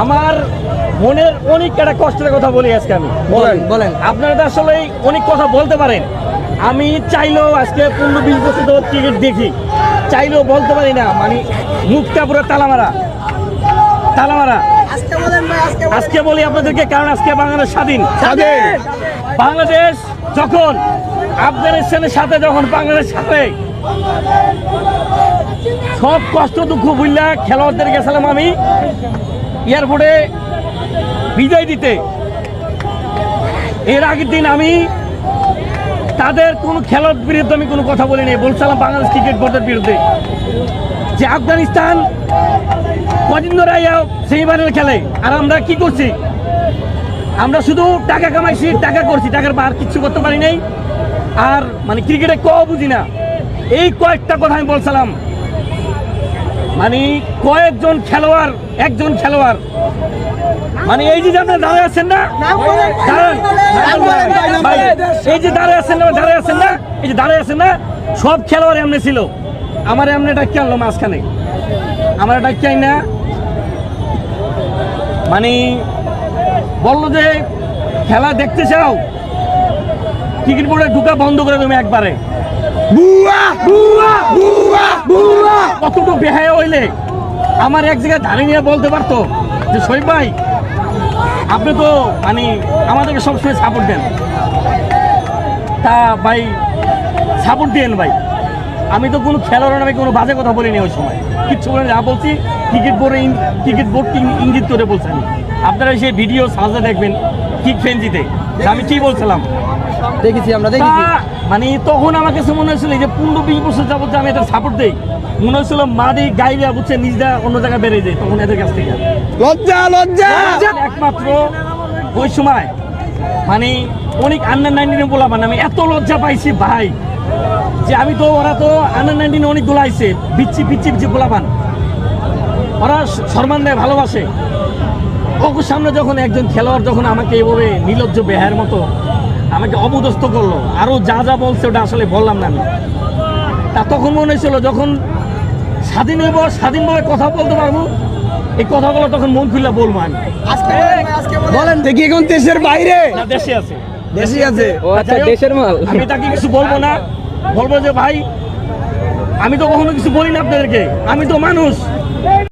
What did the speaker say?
আমার মনের অনেক একটা কষ্টের কথা বলি আজকে আমি। বলেন। আপনারা তো আসলে অনেক কথা বলতে পারেন, আমি চাইলেও আজকে 15-20 বছর ধরে ক্রিকেট দেখি, চাইলেও বলতে পারি না, মানে মুখটা পুরো তালামারা। আজকে বলি আপনাদেরকে, কারণ আজকে বাংলাদেশ স্বাধীন। বাংলাদেশ যখন আফগানিস্তানের সাথে, যখন বাংলাদেশ সাথে সব কষ্ট দুঃখ বুঝলা খেলোয়াড়দের গেছিলাম আমি এয়ারপোর্টে বিদায় দিতে। এর আগের দিন আমি তাদের কোনো খেলার বিরুদ্ধে আমি কোনো কথা বলিনি, বলছিলাম বাংলাদেশ ক্রিকেট বোর্ডের বিরুদ্ধে, যে আফগানিস্তান কদিন ধরে সেমিফাইনাল খেলে, আর আমরা কি করছি? আমরা শুধু টাকা কামাইছি, টাকা করছি, টাকার আর কিচ্ছু করতে পারি নাই। আর মানে ক্রিকেটে বুঝি না, এই কয়েকটা কথা আমি বলছিলাম। মানে কয়েকজন খেলোয়াড়, একজন খেলোয়াড়, মানে এই যে আপনারা দাঁড়িয়ে আছেন না, এই যে দাঁড়িয়ে আছেন না, এই যে দাঁড়িয়ে আছেন না, সব খেলোয়াড় এমনি ছিল। আমার এমনি ডাকি আনলো মাঝখানে, আমার ডাকি আই না, মানে বললো যে খেলা দেখতে চাও, ক্রিকেট বোর্ডে ঢুকা বন্ধ করে তুমি একবারে। কতটুকু বেহায়া হইলে আমার এক জায়গায় দাঁড়িয়ে নিয়ে বলতে পারতো যে শহীদ ভাই, আপনি তো মানে আমাদেরকে সবসময় সাপোর্ট দেন, তা ভাই সাপোর্ট দিয়েন ভাই। আমি তো কোনো খেলোয়াড় নামে কোনো বাজে কথা বলিনি ওই সময়, কিচ্ছু বলে যা বলছি ক্রিকেট বোর্ড ইঙ্গিত করে বলছি আমি। আপনারা সেই ভিডিও সাজা দেখবেন কিক ফেন্সিতে, আমি কি বলছিলাম দেখেছি আমরা, দেখেছি। মানে তখন আমার কাছে মনে হয়েছিল যে 15-20 বছর যাবত আমি এদের সাপোর্ট দেই, মনে হয়েছিল মাদি গাইবা বুঝছে নিজটা অন্য জায়গায় বেড়ে যায়, তখন এদের কাছ থেকে লজ্জা। একমাত্র ওই সময় মানে অনেক আন্ডার-19 বলা, মানে আমি এত লজ্জা পাইছি ভাই, যে আমি তো, ওরা তো আন্ডার-19 অনেক গোলা আইছে, পিচ্ছি গোলাপান, ওরা সম্মান দেয়, ভালোবাসে। ওর সামনে যখন একজন খেলোয়াড় যখন আমাকে এইভাবে নির্লজ্জ বেহায়ের মতো আমাকে অপদস্থ করলো, আরো যা যা বলছে ওটা আসলে বললাম না আমি, তা তখন মনে হয়েছিল যখন স্বাধীন হইব, স্বাধীনভাবে কথা বলতে পারবো, এই কথাগুলো তখন মন খুলে বলবো আমি। বলেন দেখি, এখন দেশের বাইরে না দেশে আছে, ও আচ্ছা, দেশের মাল। আমি তাকে কিছু বলবো না, বলবো যে ভাই আমি তো কখনো কিছু বলি না আপনাদেরকে, আমি তো মানুষ।